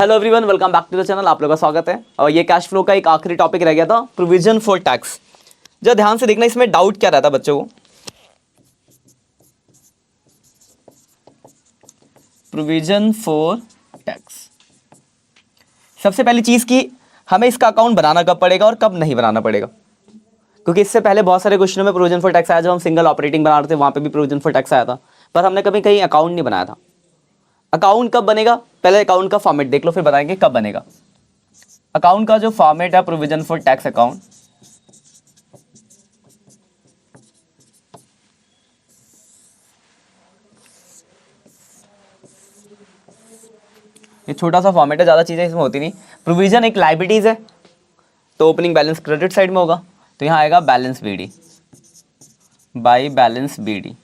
Hello everyone, welcome back to the channel. आप लोगों का स्वागत है। और ये कैश फ्लो का एक आखिरी टॉपिक रह गया था, प्रोविजन फॉर टैक्स। जो ध्यान से देखना, इसमें डाउट क्या रहता है बच्चों को। प्रोविजन फॉर टैक्स, सबसे पहली चीज की हमें इसका अकाउंट बनाना कब पड़ेगा और कब नहीं बनाना पड़ेगा, क्योंकि इससे पहले बहुत सारे क्वेश्चनों में प्रोविजन फॉर टैक्स आया। जब हम सिंगल ऑपरेटिंग बना रहे थे वहां पे भी प्रोविजन फॉर टैक्स आया था, पर हमने कभी कहीं अकाउंट नहीं बनाया था। अकाउंट कब बनेगा, पहले अकाउंट का फॉर्मेट देख लो, फिर बताएंगे कब बनेगा। अकाउंट का जो फॉर्मेट है प्रोविजन फॉर टैक्स अकाउंट, ये छोटा सा फॉर्मेट है, ज्यादा चीजें इसमें होती नहीं। प्रोविजन एक लायबिलिटीज है, तो ओपनिंग बैलेंस क्रेडिट साइड में होगा, तो यहां आएगा balance BD by balance BD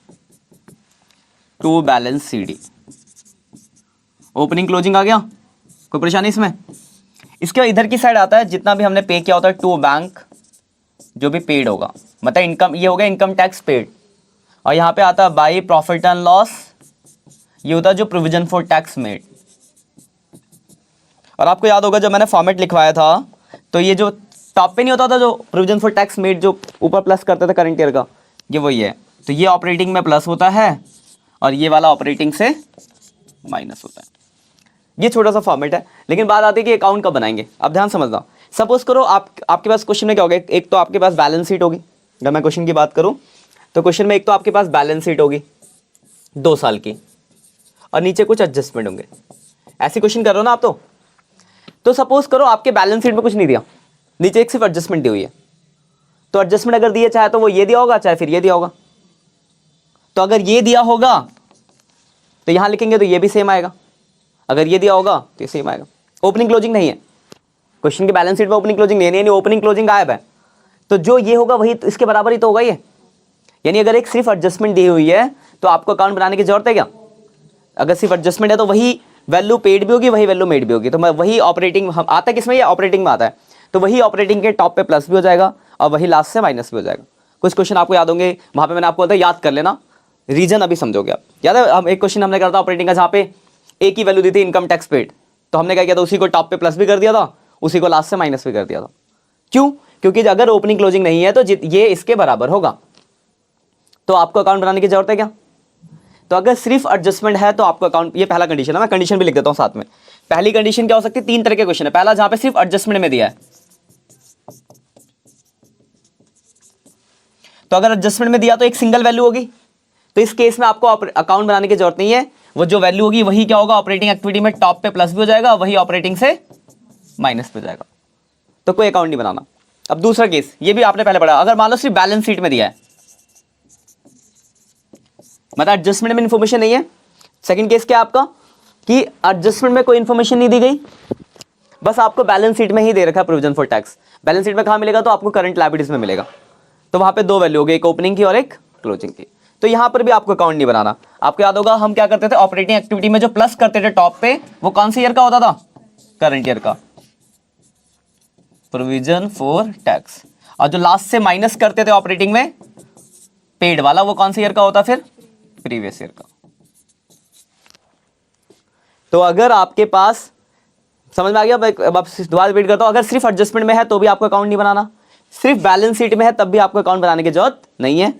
to balance CD. Opening closing आ गया, कोई परेशानी इसमें। इसके बाद इधर की साइड आता है जितना भी हमने पे किया होता है टू बैंक, जो भी पेड होगा, मतलब इनकम, ये हो गया इनकम टैक्स पेड। और यहाँ पे आता है बाई प्रॉफिट एंड लॉस, ये होता है जो प्रोविजन फॉर टैक्स मेड। और आपको याद होगा जब मैंने फॉर्मेट लिखवाया था, तो ये जो टॉप पे नहीं होता था जो प्रोविजन फॉर टैक्स मेड, जो ऊपर प्लस करते थे करंट ईयर का, ये वही है। तो ये ऑपरेटिंग में प्लस होता है और ये वाला ऑपरेटिंग से माइनस होता है। ये छोटा सा फॉर्मेट है, लेकिन बात आती है कि अकाउंट कब बनाएंगे। अब ध्यान समझना, सपोज करो आपके पास क्वेश्चन में क्या होगा, एक तो आपके पास बैलेंस शीट होगी। अगर मैं क्वेश्चन की बात करूं तो क्वेश्चन में एक तो आपके पास बैलेंस शीट होगी 2 साल की, और नीचे कुछ एडजस्टमेंट होंगे। ऐसे क्वेश्चन कर रहे हो ना आप, तो सपोज करो आपके बैलेंस शीट में कुछ नहीं दिया, नीचे एक सिर्फ एडजस्टमेंट दी हुई है। तो एडजस्टमेंट अगर दिए, चाहे तो वो ये दिया होगा, चाहे फिर ये दिया होगा। तो अगर ये दिया होगा तो यहां लिखेंगे तो ये भी सेम आएगा, अगर ये दिया होगा तो ये सेम आएगा। ओपनिंग क्लोजिंग नहीं है क्वेश्चन के बैलेंस शीट में, ओपनिंग क्लोजिंग नहीं है, यानी ओपनिंग क्लोजिंग गायब है। तो जो ये होगा वही इसके बराबर ही तो होगा ये। यानी अगर एक सिर्फ एडजस्टमेंट दी हुई है तो आपको अकाउंट बनाने की जरूरत है क्या? अगर सिर्फ एडजस्टमेंट है तो वही वैल्यू पेड भी होगी, वही वैल्यू मेड भी होगी। तो मैं वही ऑपरेटिंग हम आता है किसमें, ये ऑपरेटिंग में आता है, तो वही ऑपरेटिंग के टॉप पे प्लस भी हो जाएगा और वही लास्ट से माइनस भी हो जाएगा। कुछ क्वेश्चन आपको याद होंगे, वहां पे मैंने आपको बताया, याद कर लेना, रीजन अभी समझोगे आप। याद है हम एक क्वेश्चन हमने करा था ऑपरेटिंग का, जहाँ पे एक ही वैल्यू दी थी इनकम टैक्स पेड, तो हमने क्या किया था, उसी को टॉप पे प्लस भी कर दिया था, उसी को लास्ट से माइनस भी कर दिया था। क्यों? क्योंकि अगर ओपनिंग क्लोजिंग नहीं है तो ये इसके बराबर होगा, तो आपको अकाउंट बनाने की जरूरत है क्या? तो अगर सिर्फ एडजस्टमेंट है तो आपको अकाउंट, ये पहला कंडीशन है, मैं कंडीशन भी लिख देता हूं साथ में। पहली कंडीशन क्या हो सकती है, 3 तरह के क्वेश्चन है। पहला जहां पे सिर्फ एडजस्टमेंट में दिया है, तो अगर एडजस्टमेंट में दिया तो एक सिंगल वैल्यू होगी, तो इस केस में आपको अकाउंट बनाने की जरूरत नहीं है। वो जो वैल्यू होगी वही क्या होगा, ऑपरेटिंग एक्टिविटी में टॉप पे प्लस भी हो जाएगा, वही ऑपरेटिंग से माइनस पे हो जाएगा, तो कोई अकाउंट नहीं बनाना। अब दूसरा केस, ये भी आपने पहले पढ़ा, अगर मान लो सिर्फ बैलेंस शीट में दिया है, मतलब एडजस्टमेंट में इंफॉर्मेशन नहीं है। सेकंड केस क्या आपका, कि एडजस्टमेंट में कोई इंफॉर्मेशन नहीं दी गई, बस आपको बैलेंस शीट में ही दे रखा है provision for tax. Balance sheet में कहां मिलेगा, तो आपको करंट लायबिलिटीज में मिलेगा, तो वहां पे 2 वैल्यू हो गई, एक ओपनिंग की और एक क्लोजिंग की। तो यहां पर भी आपको अकाउंट नहीं बनाना। आपको याद होगा हम क्या करते थे, ऑपरेटिंग एक्टिविटी में जो प्लस करते थे टॉप पे, वो कौन सी ईयर का होता था, करंट ईयर का, प्रोविजन फॉर टैक्स। और जो लास्ट से माइनस करते थे ऑपरेटिंग में पेड वाला, वो कौन सी ईयर का होता, फिर प्रीवियस ईयर का। तो अगर आपके पास समझ में आ गया, अब दोबारा रिपीट करता हूं, अगर सिर्फ एडजस्टमेंट में है तो भी आपको अकाउंट नहीं बनाना, सिर्फ बैलेंस शीट में है तब भी आपको अकाउंट बनाने की जरूरत नहीं है।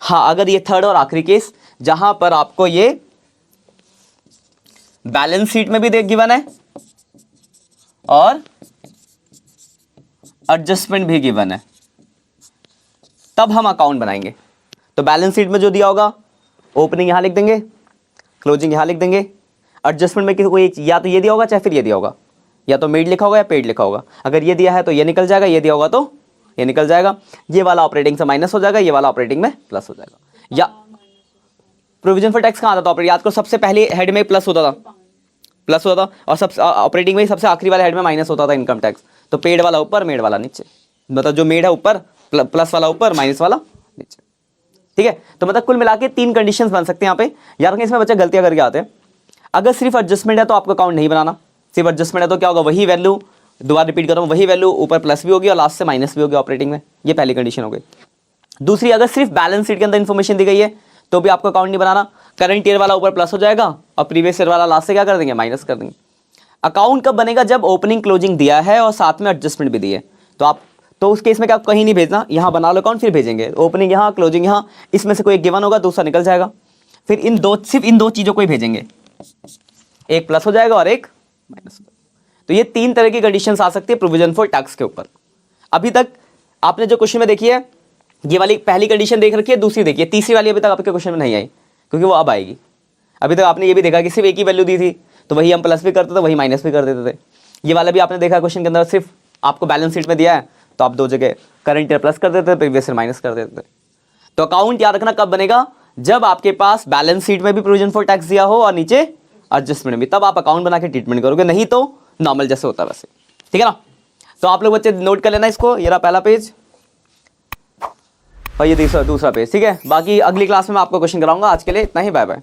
हाँ, अगर ये थर्ड और आखिरी केस, जहां पर आपको ये बैलेंस शीट में भी गिवन है और एडजस्टमेंट भी गिवन है, तब हम अकाउंट बनाएंगे। तो बैलेंस शीट में जो दिया होगा, ओपनिंग यहां लिख देंगे, क्लोजिंग यहां लिख देंगे। एडजस्टमेंट में कोई या तो ये दिया होगा, चाहे फिर ये दिया होगा, या तो मेड लिखा होगा या पेड लिखा होगा। अगर ये दिया है तो ये निकल जाएगा, ये दिया होगा तो ये निकल जाएगा। ये वाला ऑपरेटिंग से माइनस हो जाएगा, ये वाला ऑपरेटिंग में प्लस हो जाएगा। या प्रोविजन फॉर टैक्स कहां आता था ऑपरेटिंग, याद करो, सबसे पहले हेड में प्लस होता था, प्लस होता था, और सब ऑपरेटिंग में सबसे आखिरी वाले हेड में माइनस होता था इनकम टैक्स। तो पेड वाला ऊपर, मेड वाला नीचे, मतलब जो मेड है ऊपर, प्लस वाला ऊपर, माइनस वाला नीचे। ठीक है, तो मतलब कुल मिला के 3 कंडीशंस बन सकते हैं यहाँ पे। याद रखें, इसमें बच्चे गलतियां करके आते हैं। अगर सिर्फ एडजस्टमेंट है तो आपको अकाउंट नहीं बनाना, सिर्फ एडजस्टमेंट है तो क्या होगा, वही वैल्यू, दोबारा रिपीट कर रहा हूं, वही वैल्यू ऊपर प्लस भी होगी और लास्ट से माइनस भी होगी ऑपरेटिंग में। ये पहली कंडीशन हो गई। दूसरी, अगर सिर्फ बैलेंस शीट के अंदर इंफॉर्मेशन दी गई है तो भी आपको अकाउंट नहीं बनाना, करंट ईयर वाला ऊपर प्लस हो जाएगा और प्रीवियस ईयर वाला लास्ट से क्या कर देंगे, माइनस कर देंगे। अकाउंट कब बनेगा? जब ओपनिंग क्लोजिंग दिया है और साथ में एडजस्टमेंट भी दी है। तो उस केस में क्या आप कहीं नहीं भेजना, यहाँ बना लो अकाउंट फिर भेजेंगे, ओपनिंग यहाँ क्लोजिंग यहाँ, इसमें से कोई एक गिवन होगा दूसरा निकल जाएगा, फिर सिर्फ इन दो चीज़ों को ही भेजेंगे, एक प्लस हो जाएगा और एक माइनस हो जाएगा। तो ये 3 तरह की कंडीशंस आ सकती है प्रोविजन फॉर टैक्स के ऊपर। अभी तक आपने जो क्वेश्चन में देखी है ये वाली पहली कंडीशन देख रखी है, दूसरी देखिए, तीसरी वाली अभी तक आपके क्वेश्चन में नहीं आई क्योंकि वो अब आएगी। अभी तक आपने ये भी देखा कि सिर्फ एक ही वैल्यू दी थी, तो वही हम प्लस भी करते थे, वही माइनस भी कर देते थे। ये वाला भी आपने देखा क्वेश्चन के अंदर, सिर्फ आपको बैलेंस शीट में दिया है तो आप 2 जगह करंट ईयर प्लस कर देते थे, प्रीवियस ईयर माइनस कर देते थे। तो अकाउंट याद रखना कब बनेगा? जब आपके पास बैलेंस शीट में भी प्रोविजन फॉर टैक्स दिया हो और नीचे एडजस्टमेंट भी, तब आप अकाउंट बना के ट्रीटमेंट करोगे, नहीं तो नॉर्मल जैसे होता है वैसे। ठीक है ना? तो आप लोग बच्चे नोट कर लेना इसको, ये रहा पहला पेज और ये दूसरा पेज। ठीक है, बाकी अगली क्लास में मैं आपको क्वेश्चन कराऊंगा। आज के लिए इतना ही, बाय बाय।